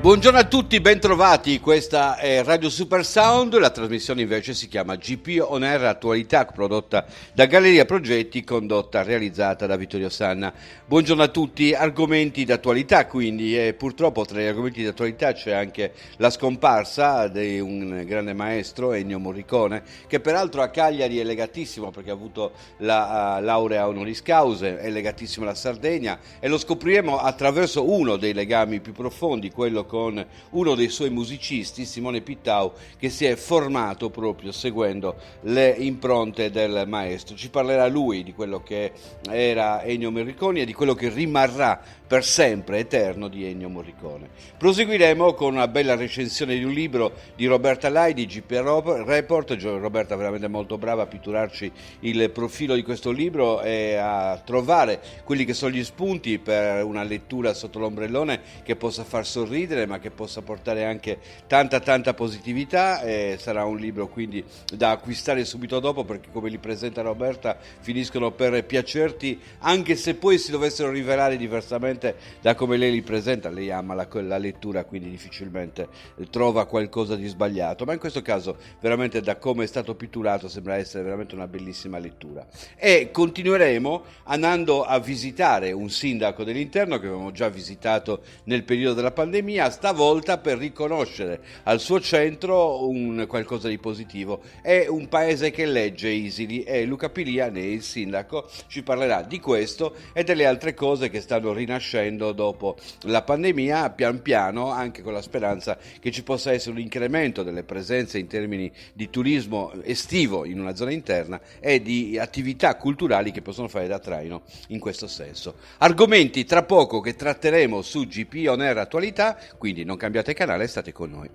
Buongiorno a tutti, bentrovati, questa è Radio Super Sound, la trasmissione invece si chiama GP On Air Attualità, prodotta da Galleria Progetti, condotta, realizzata da Vittorio Sanna. Buongiorno a tutti, argomenti d'attualità quindi, e purtroppo tra gli argomenti d'attualità c'è anche la scomparsa di un grande maestro, Ennio Morricone, che peraltro a Cagliari è legatissimo perché ha avuto la laurea honoris causa, è legatissimo alla Sardegna e lo scopriremo attraverso uno dei legami più profondi, quello con uno dei suoi musicisti, Simone Pittau, che si è formato proprio seguendo le impronte del maestro. Ci parlerà lui di quello che era Ennio Morricone e di quello che rimarrà per sempre eterno di Ennio Morricone. Proseguiremo con una bella recensione di un libro di Roberta Lai di GP Report. Roberta è veramente molto brava a pitturarci il profilo di questo libro e a trovare quelli che sono gli spunti per una lettura sotto l'ombrellone che possa far sorridere ma che possa portare anche tanta positività. Sarà un libro quindi da acquistare subito dopo, perché come li presenta Roberta finiscono per piacerti, anche se poi si dovessero rivelare diversamente da come lei li presenta. Lei ama la lettura, quindi difficilmente trova qualcosa di sbagliato, ma in questo caso veramente da come è stato pitturato sembra essere veramente una bellissima lettura. E continueremo andando a visitare un sindaco dell'interno che avevamo già visitato nel periodo della pandemia, stavolta per riconoscere al suo centro un qualcosa di positivo. È un paese che legge Isili e Luca Piliani, il sindaco, ci parlerà di questo e delle altre cose che stanno rinascendo dopo la pandemia, pian piano, anche con la speranza che ci possa essere un incremento delle presenze in termini di turismo estivo in una zona interna e di attività culturali che possono fare da traino in questo senso. Argomenti tra poco che tratteremo su GP On Air Attualità, quindi non cambiate canale, state con noi.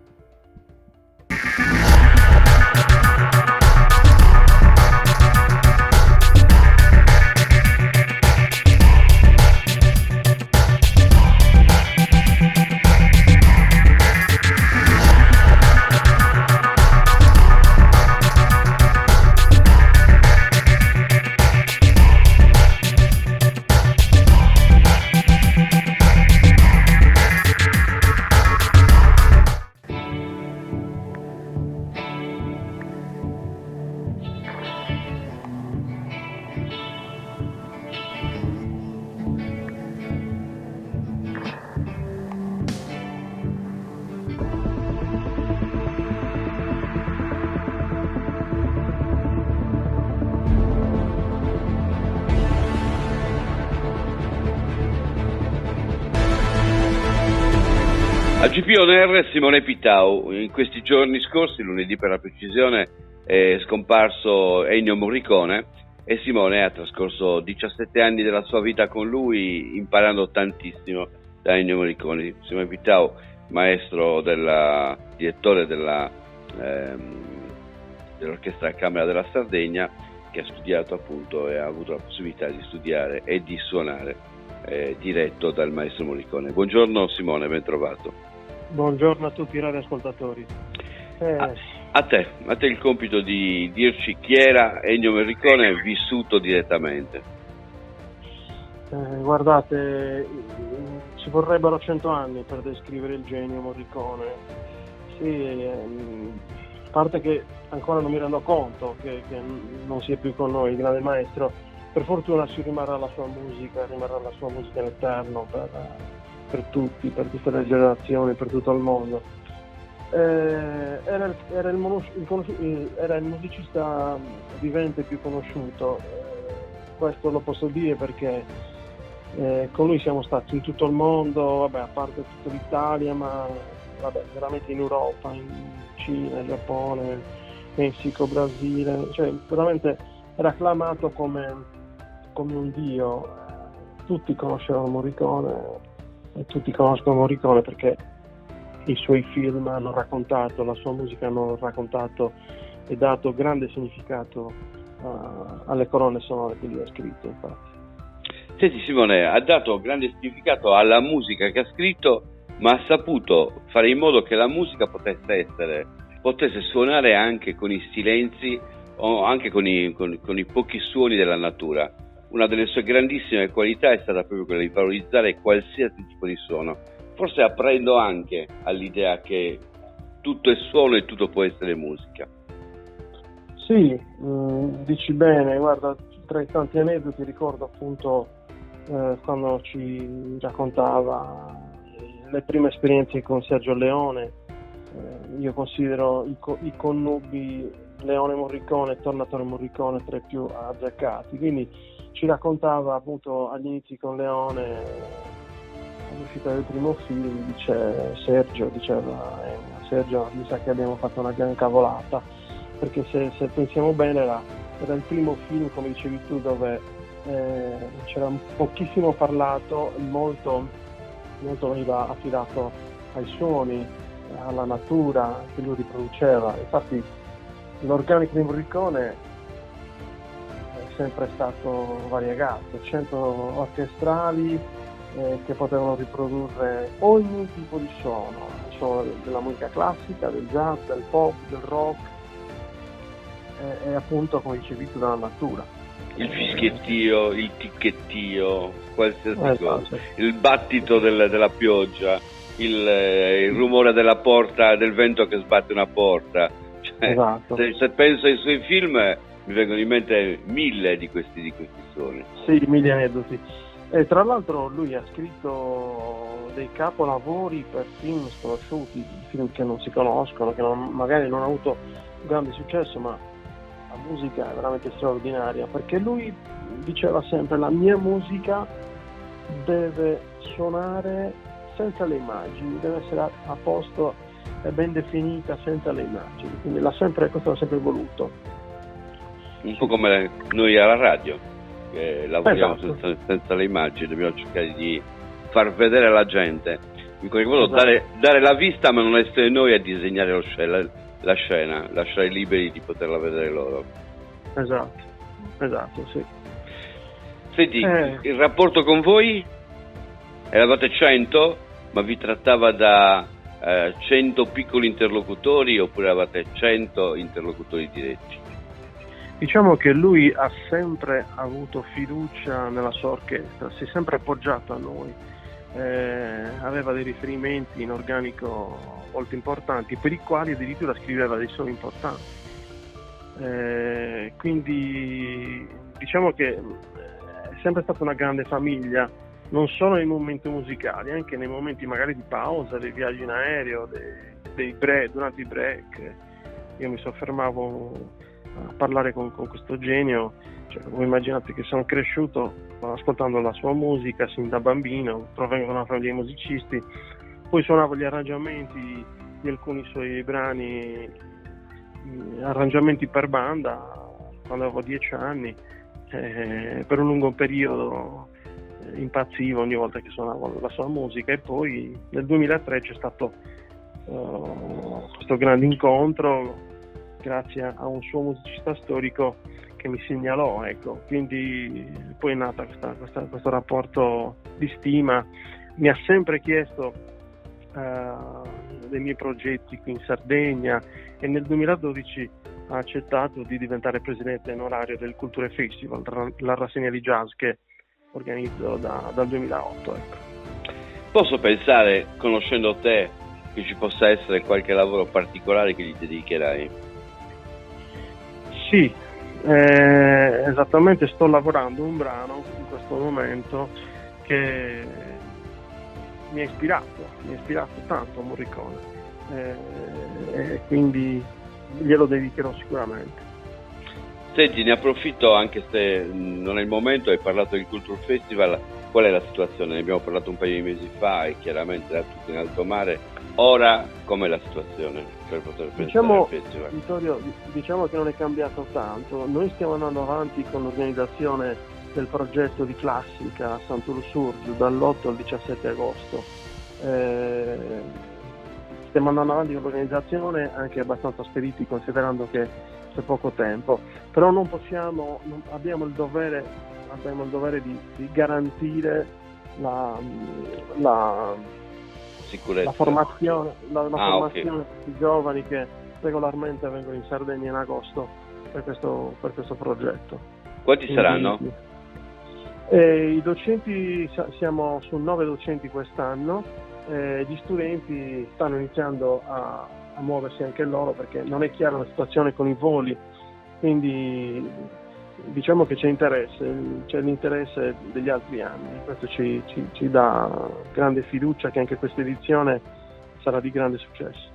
A GP On Air Simone Pittau. In questi giorni scorsi, lunedì per la precisione, è scomparso Ennio Morricone e Simone ha trascorso 17 anni della sua vita con lui, imparando tantissimo da Ennio Morricone. Simone Pittau, maestro direttore dell'Orchestra da Camera della Sardegna, che ha studiato appunto e ha avuto la possibilità di studiare e di suonare diretto dal maestro Morricone. Buongiorno Simone, ben trovato. Buongiorno a tutti i radioascoltatori. A te il compito di dirci chi era Ennio Morricone vissuto direttamente. Guardate, ci vorrebbero 100 anni per descrivere il genio Morricone. Sì, a parte che ancora non mi rendo conto che non sia più con noi il grande maestro. Per fortuna ci rimarrà la sua musica in eterno per tutti, per tutte le generazioni, per tutto il mondo. Era il musicista vivente più conosciuto, questo lo posso dire perché con lui siamo stati in tutto il mondo, a parte tutta l'Italia, ma veramente in Europa, in Cina, in Giappone, Messico, Brasile, cioè veramente era acclamato come un dio. Tutti conoscevano Morricone e tutti conoscono Morricone perché i suoi film hanno raccontato, la sua musica hanno raccontato e dato grande significato alle colonne sonore che lui ha scritto, infatti. Senti Simone, ha dato grande significato alla musica che ha scritto, ma ha saputo fare in modo che la musica potesse suonare anche con i silenzi o anche con i pochi suoni della natura. Una delle sue grandissime qualità è stata proprio quella di valorizzare qualsiasi tipo di suono, forse apprendo anche all'idea che tutto è suono e tutto può essere musica. Sì, dici bene, guarda, tra i tanti aneddoti ricordo appunto quando ci raccontava le prime esperienze con Sergio Leone. Io considero i connubi Leone Morricone e Tornatore Morricone tra i più azzeccati, quindi ci raccontava appunto agli inizi con Leone, all'uscita del primo film, diceva Sergio, mi sa che abbiamo fatto una gran cavolata, perché se pensiamo bene era il primo film, come dicevi tu, dove c'era pochissimo parlato, molto veniva affidato ai suoni, alla natura che lui riproduceva. Infatti l'organico di Morricone è sempre stato variegato, 100 orchestrali che potevano riprodurre ogni tipo di suono della musica classica, del jazz, del pop, del rock e appunto, come dicevi tu, della natura. Il fischiettio, il ticchettio, qualsiasi cosa, Esatto. il battito della pioggia, il rumore della porta, del vento che sbatte una porta. Cioè, Esatto. se penso ai suoi film mi vengono in mente 1000 di questi suoni. Sì, 1000 aneddoti. E tra l'altro lui ha scritto dei capolavori per film sconosciuti, film che non si conoscono, che magari non hanno avuto grande successo, ma la musica è veramente straordinaria, perché lui diceva sempre: la mia musica deve suonare senza le immagini, deve essere a posto e ben definita senza le immagini, quindi questo l'ha sempre voluto. Un po' come noi alla radio, che lavoriamo Esatto. senza le immagini, dobbiamo cercare di far vedere alla gente, in qualche modo Esatto. dare la vista, ma non essere noi a disegnare la scena, lasciare liberi di poterla vedere loro. Esatto, sì. Senti, il rapporto con voi? Eravate 100, ma vi trattava da 100 piccoli interlocutori oppure avevate 100 interlocutori diretti? Diciamo che lui ha sempre avuto fiducia nella sua orchestra, si è sempre appoggiato a noi, aveva dei riferimenti in organico molto importanti, per i quali addirittura scriveva dei suoni importanti. Quindi diciamo che è sempre stata una grande famiglia, non solo nei momenti musicali, anche nei momenti magari di pausa, dei viaggi in aereo, durante i break. Io mi soffermavo a parlare con questo genio, cioè, voi immaginate che sono cresciuto ascoltando la sua musica sin da bambino, provengo da una famiglia di musicisti, poi suonavo gli arrangiamenti di alcuni suoi brani, arrangiamenti per banda, quando avevo 10 anni, per un lungo periodo impazzivo ogni volta che suonavo la sua musica, e poi nel 2003 c'è stato questo grande incontro grazie a un suo musicista storico che mi segnalò, ecco, quindi poi è nata questo rapporto di stima. Mi ha sempre chiesto dei miei progetti qui in Sardegna e nel 2012 ha accettato di diventare presidente onorario del Culture Festival, la rassegna di jazz che organizzo dal 2008. Ecco. Posso pensare, conoscendo te, che ci possa essere qualche lavoro particolare che gli dedicherai? Sì, esattamente, sto lavorando un brano in questo momento che mi ha ispirato tanto Morricone, e quindi glielo dedicherò sicuramente. Senti, ne approfitto, anche se non è il momento, hai parlato del Culture Festival, qual è la situazione? Ne abbiamo parlato un paio di mesi fa e chiaramente era tutto in alto mare. Ora com'è la situazione per poter pensare al festival? Vittorio, diciamo che non è cambiato tanto. Noi stiamo andando avanti con l'organizzazione del progetto di classica a Sant'Ursurgiu dall'8 al 17 agosto. Stiamo andando avanti con l'organizzazione anche abbastanza spediti, considerando che c'è poco tempo, però non possiamo, abbiamo il dovere di garantire la sicurezza, formazione, formazione okay. di giovani che regolarmente vengono in Sardegna in agosto per questo progetto. Quanti saranno? I docenti, siamo su 9 docenti quest'anno, gli studenti stanno iniziando a muoversi anche loro, perché non è chiara la situazione con i voli, quindi diciamo che c'è l'interesse degli altri anni. Questo ci dà grande fiducia che anche questa edizione sarà di grande successo.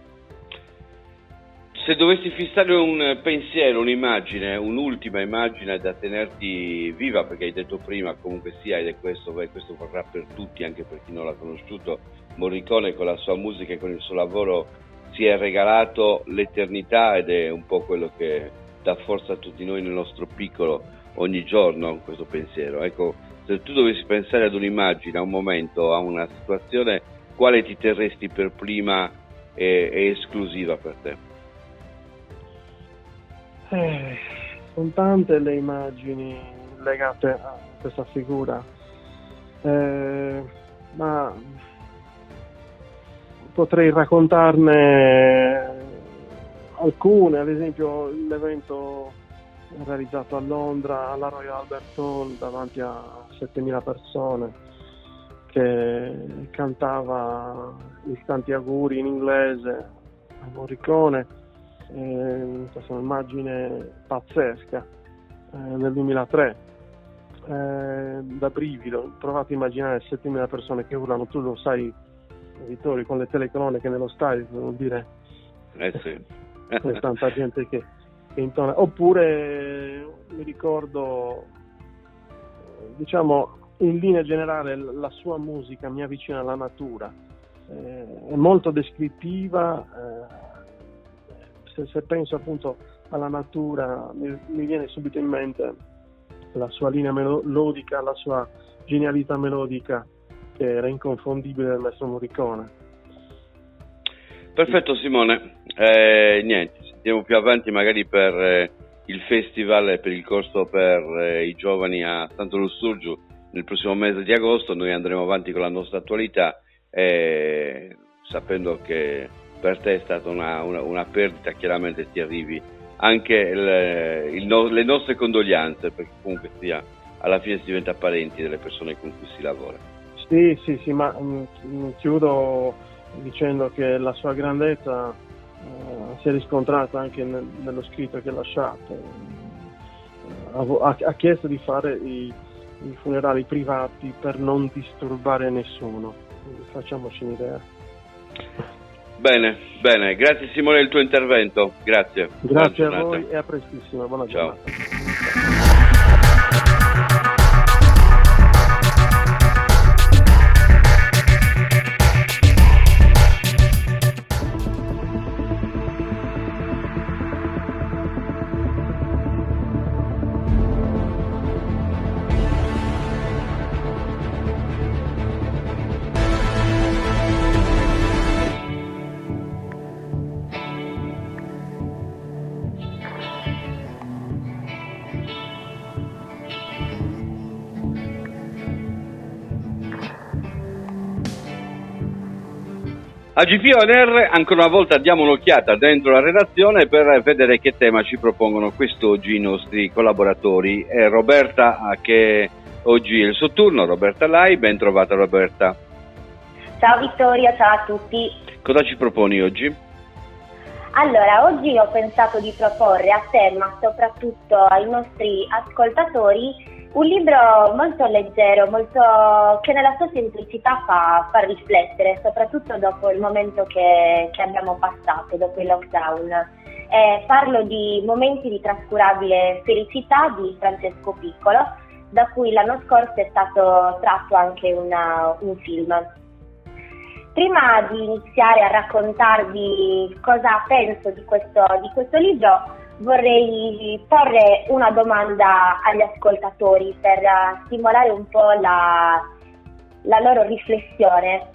Se dovessi fissare un pensiero, un'immagine, un'ultima immagine da tenerti viva, perché hai detto prima comunque sia, ed è questo varrà per tutti, anche per chi non l'ha conosciuto, Morricone con la sua musica e con il suo lavoro si è regalato l'eternità, ed è un po' quello che dà forza a tutti noi nel nostro piccolo ogni giorno, questo pensiero. Ecco, se tu dovessi pensare ad un'immagine, a un momento, a una situazione, quale ti terresti per prima e esclusiva per te? Sono tante le immagini legate a questa figura, ma potrei raccontarne alcune, ad esempio l'evento realizzato a Londra alla Royal Albert Hall davanti a 7.000 persone, che cantava i tanti auguri in inglese a Morricone. Questa è un'immagine pazzesca, nel 2003, da brivido. Provate a immaginare 7.000 persone che urlano, tu lo sai Vittorio, con le telecronache nello stadio, vuol dire Sì. c'è tanta gente che intona. Oppure mi ricordo, diciamo, in linea generale la sua musica mi avvicina alla natura, è molto descrittiva. Se penso appunto alla natura mi viene subito in mente la sua linea melodica, la sua genialità melodica, che era inconfondibile del maestro Morricone. Perfetto Simone, niente, sentiamo più avanti magari per il festival e per il corso per i giovani a Santo Lussurgiu nel prossimo mese di agosto. Noi andremo avanti con la nostra attualità, sapendo che per te è stata una perdita. Chiaramente ti arrivi anche le nostre condoglianze, perché comunque sia alla fine si diventa parenti delle persone con cui si lavora. Sì, ma chiudo dicendo che la sua grandezza si è riscontrata anche nello scritto che ha lasciato. Ha chiesto di fare i funerali privati per non disturbare nessuno. Quindi facciamoci un'idea. Bene, grazie Simone del tuo intervento, grazie. Grazie a voi e a prestissimo, buona giornata. A GP On Air ancora una volta diamo un'occhiata dentro la redazione per vedere che tema ci propongono quest'oggi i nostri collaboratori. Roberta, che oggi è il suo turno. Roberta Lai, ben trovata Roberta. Ciao Vittorio, ciao a tutti. Cosa ci proponi oggi? Allora, oggi ho pensato di proporre a te, ma soprattutto ai nostri ascoltatori, un libro molto leggero, che nella sua semplicità fa riflettere, soprattutto dopo il momento che abbiamo passato, dopo il lockdown. Parlo di Momenti di trascurabile felicità di Francesco Piccolo, da cui l'anno scorso è stato tratto anche un film. Prima di iniziare a raccontarvi cosa penso di questo libro, vorrei porre una domanda agli ascoltatori per stimolare un po' la loro riflessione.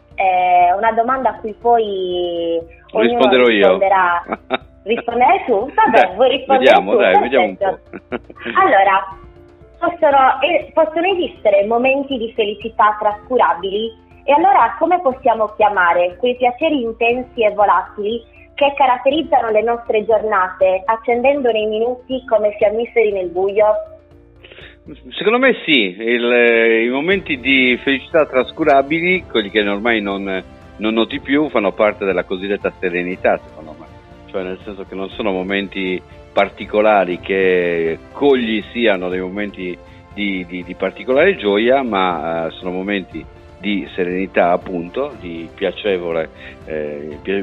Una domanda a cui poi ognuno risponderà. Risponderai tu? Vabbè, vuoi rispondere tu? Vediamo un po'. Allora, possono esistere momenti di felicità trascurabili? E allora come possiamo chiamare quei piaceri intensi e volatili che caratterizzano le nostre giornate, accendendo nei minuti come fiammiferi nel buio? Secondo me sì, i momenti di felicità trascurabili, quelli che ormai non non noti più fanno parte della cosiddetta serenità, secondo me, cioè nel senso che non sono momenti particolari che cogli siano dei momenti di particolare gioia, ma sono momenti di serenità, appunto, di piacevole,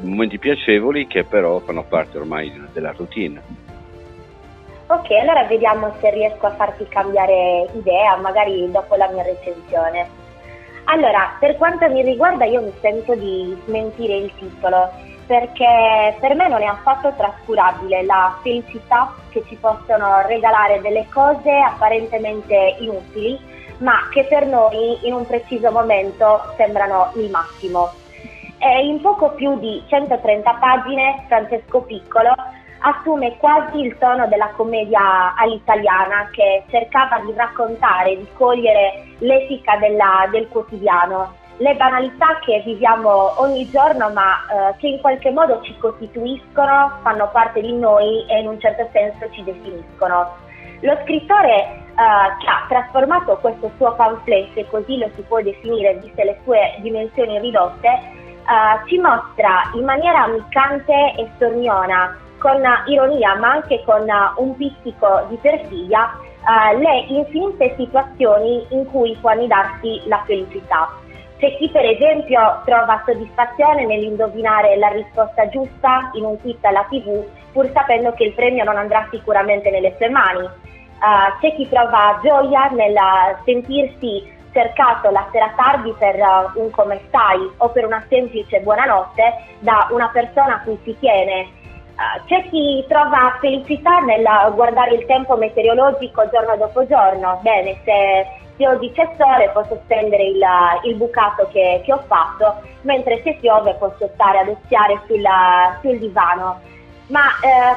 momenti piacevoli che però fanno parte ormai della routine. Ok, allora vediamo se riesco a farti cambiare idea, magari dopo la mia recensione. Allora, per quanto mi riguarda, io mi sento di smentire il titolo, perché per me non è affatto trascurabile la felicità che ci possono regalare delle cose apparentemente inutili, ma che per noi in un preciso momento sembrano il massimo. E in poco più di 130 pagine Francesco Piccolo assume quasi il tono della commedia all'italiana, che cercava di raccontare, di cogliere l'etica del quotidiano, le banalità che viviamo ogni giorno, ma che in qualche modo ci costituiscono, fanno parte di noi e in un certo senso ci definiscono. Lo scrittore che ha trasformato questo suo pamphlet, se così lo si può definire viste le sue dimensioni ridotte, ci mostra in maniera ammiccante e sorniona, con ironia ma anche con un pizzico di perfidia, le infinite situazioni in cui può annidarsi la felicità. C'è chi per esempio trova soddisfazione nell'indovinare la risposta giusta in un quiz alla TV, pur sapendo che il premio non andrà sicuramente nelle sue mani. C'è chi trova gioia nel sentirsi cercato la sera tardi per un come stai o per una semplice buonanotte da una persona a cui si tiene. C'è chi trova felicità nel guardare il tempo meteorologico giorno dopo giorno. Bene, se oggi c'è sole posso stendere il bucato che ho fatto, mentre se piove posso stare ad oziare sul divano. Ma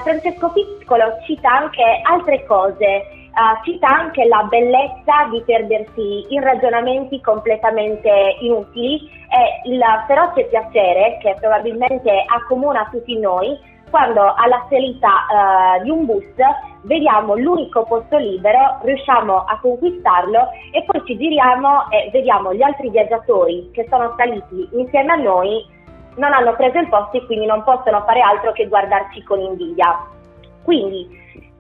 Francesco Piccolo cita anche altre cose, cita anche la bellezza di perdersi in ragionamenti completamente inutili e il feroce piacere che probabilmente accomuna tutti noi quando alla salita di un bus vediamo l'unico posto libero, riusciamo a conquistarlo e poi ci giriamo e vediamo gli altri viaggiatori che sono saliti insieme a noi, non hanno preso il posto e quindi non possono fare altro che guardarci con invidia. Quindi,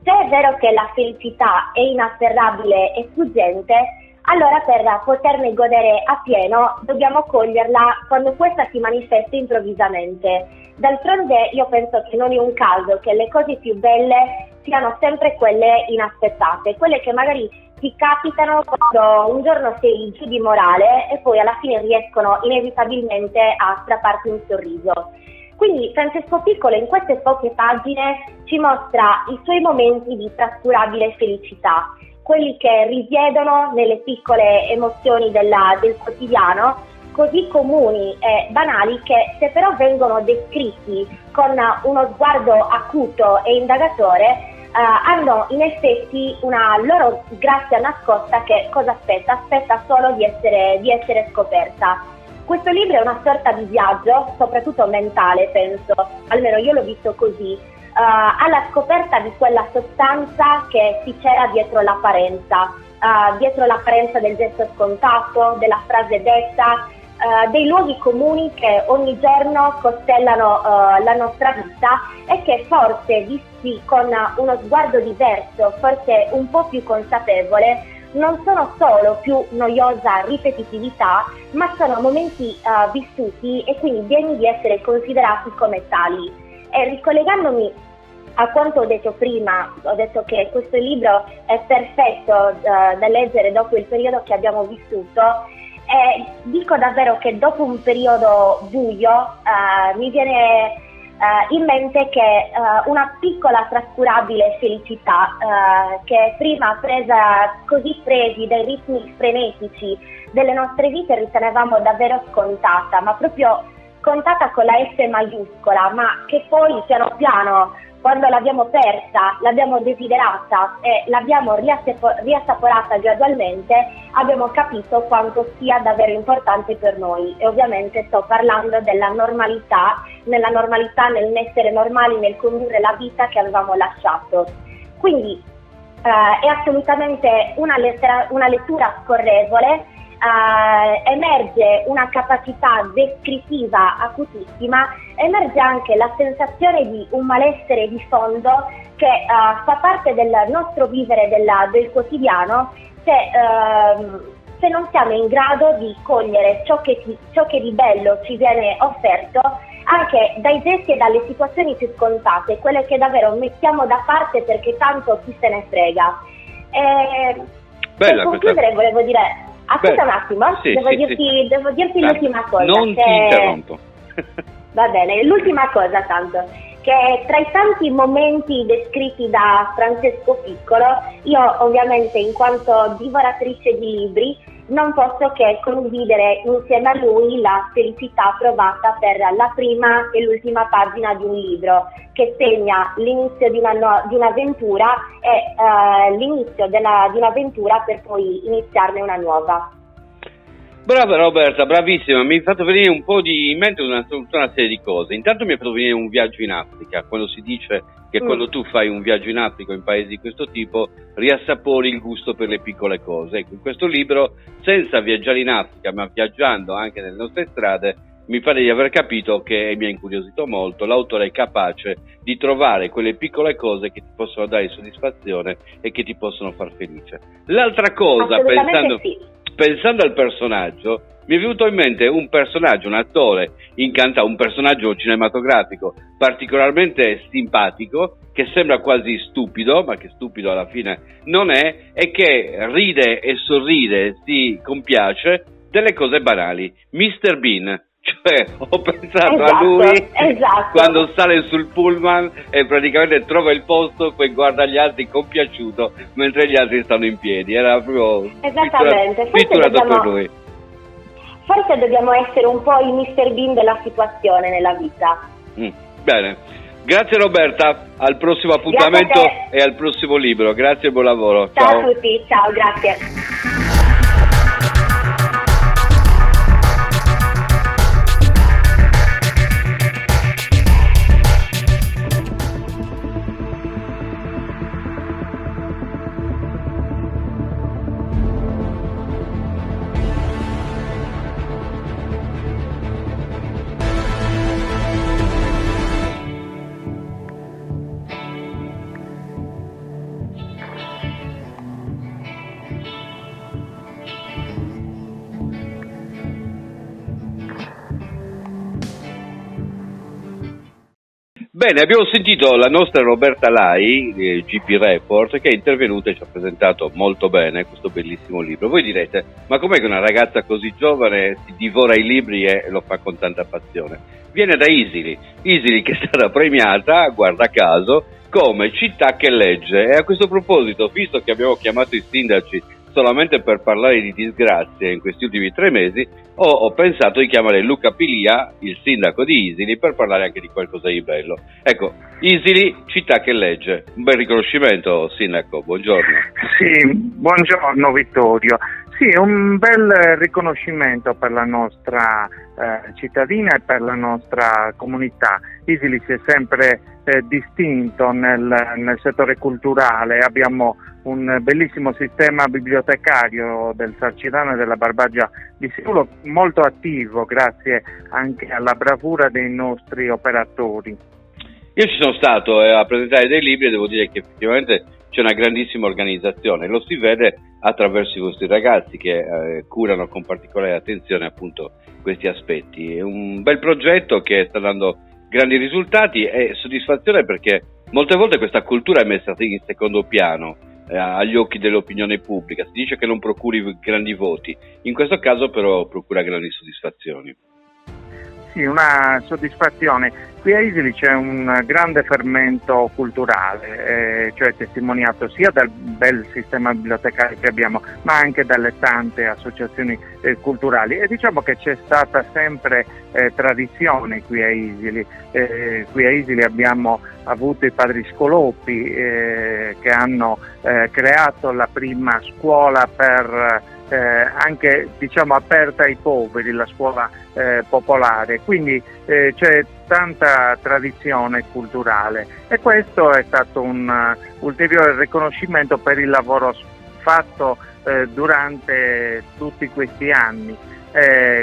se è vero che la felicità è inafferrabile e sfuggente, allora per poterne godere appieno dobbiamo coglierla quando questa si manifesta improvvisamente. D'altronde io penso che non è un caso che le cose più belle siano sempre quelle inaspettate, quelle che magari ti capitano quando un giorno sei giù di morale e poi alla fine riescono inevitabilmente a strapparti un sorriso. Quindi Francesco Piccolo in queste poche pagine ci mostra i suoi momenti di trascurabile felicità, quelli che risiedono nelle piccole emozioni del quotidiano, così comuni e banali che, se però vengono descritti con uno sguardo acuto e indagatore, hanno in effetti una loro grazia nascosta che cosa aspetta? Aspetta solo di essere scoperta. Questo libro è una sorta di viaggio, soprattutto mentale, penso, almeno io l'ho visto così, alla scoperta di quella sostanza che si c'era dietro l'apparenza del gesto scontato, della frase detta, dei luoghi comuni che ogni giorno costellano la nostra vita e che forse visti con uno sguardo diverso, forse un po' più consapevole, non sono solo più noiosa ripetitività, ma sono momenti vissuti e quindi degni di essere considerati come tali. E ricollegandomi a quanto ho detto prima, ho detto che questo libro è perfetto da leggere dopo il periodo che abbiamo vissuto. Dico davvero che dopo un periodo buio mi viene in mente che una piccola trascurabile felicità che prima così presi dai ritmi frenetici delle nostre vite ritenevamo davvero scontata, ma proprio scontata con la S maiuscola, ma che poi piano piano, quando l'abbiamo persa, l'abbiamo desiderata e l'abbiamo riassaporata gradualmente, abbiamo capito quanto sia davvero importante per noi. E ovviamente sto parlando della normalità, nell'essere normali, nel condurre la vita che avevamo lasciato. Quindi è assolutamente una lettura scorrevole, emerge una capacità descrittiva acutissima, emerge anche la sensazione di un malessere di fondo che fa parte del nostro vivere del quotidiano, se non siamo in grado di cogliere ciò che di bello ci viene offerto anche dai gesti e dalle situazioni più scontate, quelle che davvero mettiamo da parte perché tanto chi se ne frega. Per concludere volevo dire, aspetta un attimo, devo dirti l'ultima cosa. Non ti interrompo. Va bene, l'ultima cosa tanto, che tra i tanti momenti descritti da Francesco Piccolo, io ovviamente in quanto divoratrice di libri non posso che condividere insieme a lui la felicità provata per la prima e l'ultima pagina di un libro che segna l'inizio di un'avventura e l'inizio di un'avventura per poi iniziarne una nuova. Brava Roberta, bravissima, mi hai fatto venire un po' in mente tutta una serie di cose. Intanto mi è fatto venire un viaggio in Africa, quando si dice che quando tu fai un viaggio in Africa o in paesi di questo tipo riassapori il gusto per le piccole cose. Ecco, in questo libro, senza viaggiare in Africa, ma viaggiando anche nelle nostre strade, mi pare di aver capito che mi ha incuriosito molto, l'autore è capace di trovare quelle piccole cose che ti possono dare soddisfazione e che ti possono far felice. L'altra cosa, pensando al personaggio, mi è venuto in mente un personaggio, un attore un personaggio cinematografico particolarmente simpatico, che sembra quasi stupido, ma che stupido alla fine non è, e che ride e sorride, si compiace delle cose banali. Mr. Bean. Cioè, ho pensato a lui quando sale sul pullman e praticamente trova il posto, poi guarda gli altri compiaciuto mentre gli altri stanno in piedi. Era proprio pitturato per lui. Forse dobbiamo essere un po' il Mr. Bean della situazione nella vita. Bene, grazie Roberta, al prossimo appuntamento e al prossimo libro. Grazie e buon lavoro. Ciao a tutti, ciao, grazie. Bene, abbiamo sentito la nostra Roberta Lai, GP Report, che è intervenuta e ci ha presentato molto bene questo bellissimo libro. Voi direte, ma com'è che una ragazza così giovane si divora i libri e lo fa con tanta passione? Viene da Easily che è stata premiata, guarda caso, come città che legge. E a questo proposito, visto che abbiamo chiamato i sindaci solamente per parlare di disgrazie in questi ultimi 3 mesi, ho pensato di chiamare Luca Pilia, il sindaco di Easily, per parlare anche di qualcosa di bello. Ecco, Easily, città che legge. Un bel riconoscimento, sindaco, buongiorno. Sì, buongiorno Vittorio. Sì, un bel riconoscimento per la nostra cittadina e per la nostra comunità. Easily si è sempre distinto nel settore culturale, abbiamo un bellissimo sistema bibliotecario del Sarcidano e della Barbagia di Siulo, molto attivo grazie anche alla bravura dei nostri operatori. Io ci sono stato a presentare dei libri e devo dire che effettivamente c'è una grandissima organizzazione, lo si vede attraverso i vostri ragazzi che curano con particolare attenzione appunto questi aspetti. È un bel progetto che sta dando grandi risultati e soddisfazione, perché molte volte questa cultura è messa in secondo piano agli occhi dell'opinione pubblica. Si dice che non procuri grandi voti, in questo caso però procura grandi soddisfazioni. Sì, una soddisfazione. Qui a Easily c'è un grande fermento culturale, cioè testimoniato sia dal bel sistema bibliotecario che abbiamo, ma anche dalle tante associazioni culturali. E diciamo che c'è stata sempre tradizione qui a Easily. Qui a Easily abbiamo avuto i padri Scolopi che hanno creato la prima scuola per anche diciamo aperta ai poveri, la scuola popolare, quindi c'è tanta tradizione culturale e questo è stato un ulteriore riconoscimento per il lavoro fatto durante tutti questi anni.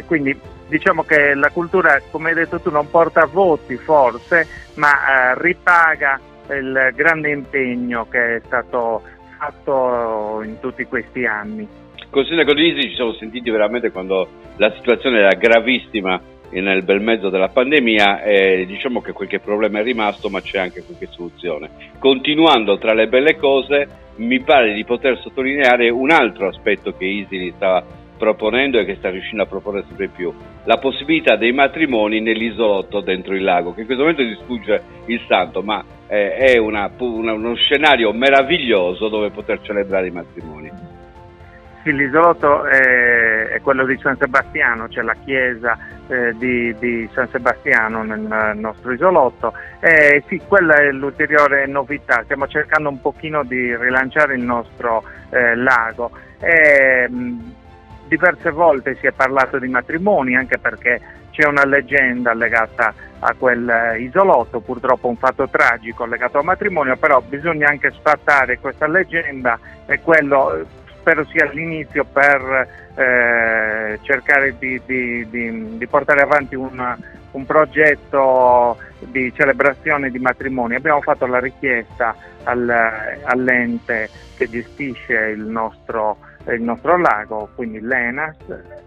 Quindi diciamo che la cultura, come hai detto tu, non porta voti forse, ma ripaga il grande impegno che è stato fatto in tutti questi anni. Con il sindaco di Isili ci siamo sentiti veramente quando la situazione era gravissima nel bel mezzo della pandemia, e diciamo che qualche problema è rimasto, ma c'è anche qualche soluzione. Continuando tra le belle cose, mi pare di poter sottolineare un altro aspetto che Isili sta proponendo e che sta riuscendo a proporre sempre più: la possibilità dei matrimoni nell'isolotto dentro il lago, che in questo momento si sfugge il santo, ma è uno scenario meraviglioso dove poter celebrare i matrimoni. Sì, l'isolotto è quello di San Sebastiano, c'è la chiesa di San Sebastiano nel nostro isolotto. Sì, quella è l'ulteriore novità, stiamo cercando un pochino di rilanciare il nostro lago. Diverse volte si è parlato di matrimoni, anche perché c'è una leggenda legata a quel isolotto, purtroppo un fatto tragico legato al matrimonio, però bisogna anche sfatare questa leggenda, e quello spero sia l'inizio per cercare di portare avanti un progetto di celebrazione di matrimoni. Abbiamo fatto la richiesta all'ente che gestisce il nostro lago, quindi l'ENAS,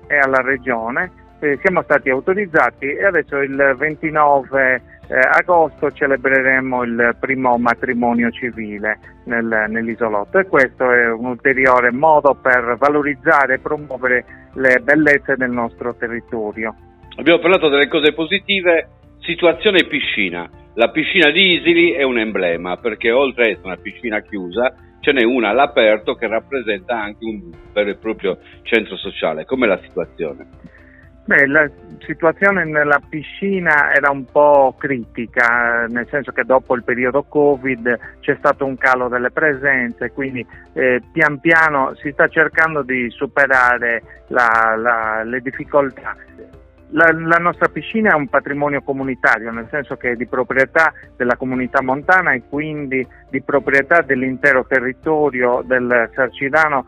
e alla regione. Siamo stati autorizzati e adesso il 29 agosto celebreremo il primo matrimonio civile nell'isolotto, e questo è un ulteriore modo per valorizzare e promuovere le bellezze del nostro territorio. Abbiamo parlato delle cose positive. Situazione piscina. La piscina di Isili è un emblema, perché oltre a essere una piscina chiusa ce n'è una all'aperto che rappresenta anche un vero e proprio centro sociale. Com'è la situazione? Beh, la situazione nella piscina era un po' critica, nel senso che dopo il periodo Covid c'è stato un calo delle presenze, quindi pian piano si sta cercando di superare le difficoltà. La nostra piscina è un patrimonio comunitario, nel senso che è di proprietà della comunità montana e quindi di proprietà dell'intero territorio del Sarcidano,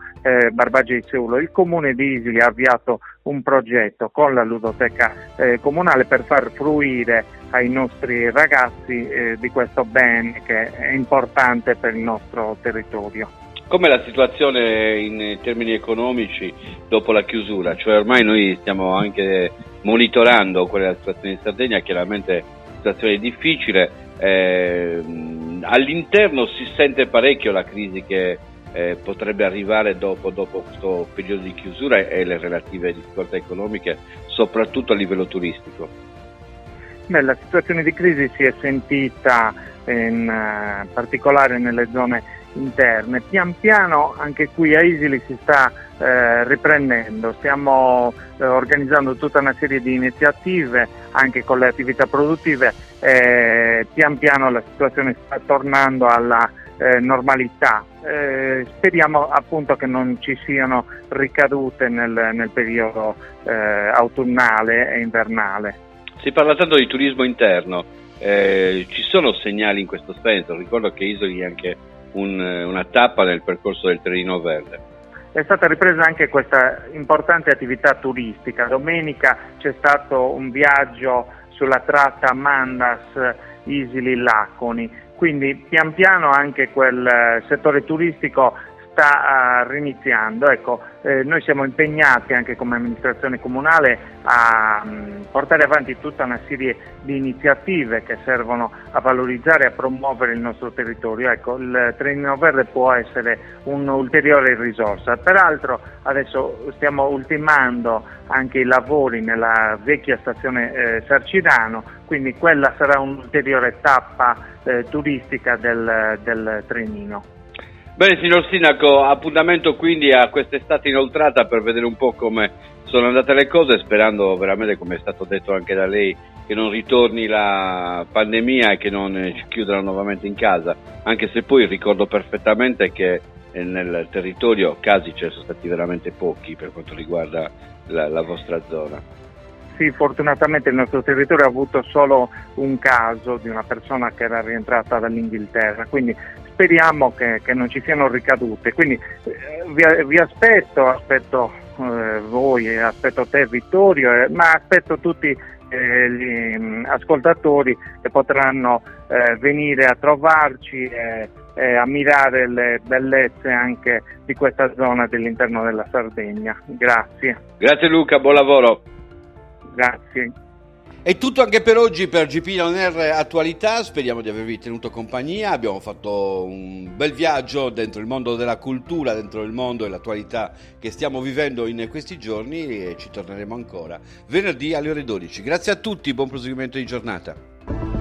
Barbagia e Seulo. Il comune di Isili ha avviato un progetto con la ludoteca comunale per far fruire ai nostri ragazzi di questo bene che è importante per il nostro territorio. Com'è la situazione in termini economici dopo la chiusura? Cioè ormai noi stiamo anche monitorando quella situazione in Sardegna, chiaramente situazione difficile, all'interno si sente parecchio la crisi che potrebbe arrivare dopo questo periodo di chiusura e le relative difficoltà economiche, soprattutto a livello turistico. Beh, la situazione di crisi si è sentita in particolare nelle zone interne. Pian piano anche qui a Isili si sta riprendendo, stiamo organizzando tutta una serie di iniziative anche con le attività produttive, pian piano la situazione sta tornando alla normalità. Speriamo appunto che non ci siano ricadute nel periodo autunnale e invernale. Si parla tanto di turismo interno, ci sono segnali in questo senso? Ricordo che Isoli è anche una tappa nel percorso del Trenino Verde. È stata ripresa anche questa importante attività turistica. Domenica c'è stato un viaggio sulla tratta Mandas Isili-Laconi, quindi pian piano anche quel settore turistico sta riniziando. Ecco, noi siamo impegnati anche come amministrazione comunale a portare avanti tutta una serie di iniziative che servono a valorizzare e a promuovere il nostro territorio. Ecco, il Trenino Verde può essere un'ulteriore risorsa. Peraltro adesso stiamo ultimando anche i lavori nella vecchia stazione Sarcidano, quindi quella sarà un'ulteriore tappa turistica del Trenino. Bene, signor Sindaco, appuntamento quindi a quest'estate inoltrata per vedere un po' come sono andate le cose, sperando veramente, come è stato detto anche da lei, che non ritorni la pandemia e che non ci chiudano nuovamente in casa, anche se poi ricordo perfettamente che nel territorio casi ce ne sono stati veramente pochi per quanto riguarda la vostra zona. Sì, fortunatamente il nostro territorio ha avuto solo un caso di una persona che era rientrata dall'Inghilterra, quindi speriamo che non ci siano ricadute. Quindi vi aspetto voi, aspetto te Vittorio, ma aspetto tutti gli ascoltatori che potranno venire a trovarci e ammirare le bellezze anche di questa zona dell'interno della Sardegna. Grazie. Grazie Luca, buon lavoro. Grazie. È tutto anche per oggi per GP On Air Attualità, speriamo di avervi tenuto compagnia, abbiamo fatto un bel viaggio dentro il mondo della cultura, dentro il mondo e l'attualità che stiamo vivendo in questi giorni e ci torneremo ancora venerdì alle ore 12. Grazie a tutti, buon proseguimento di giornata.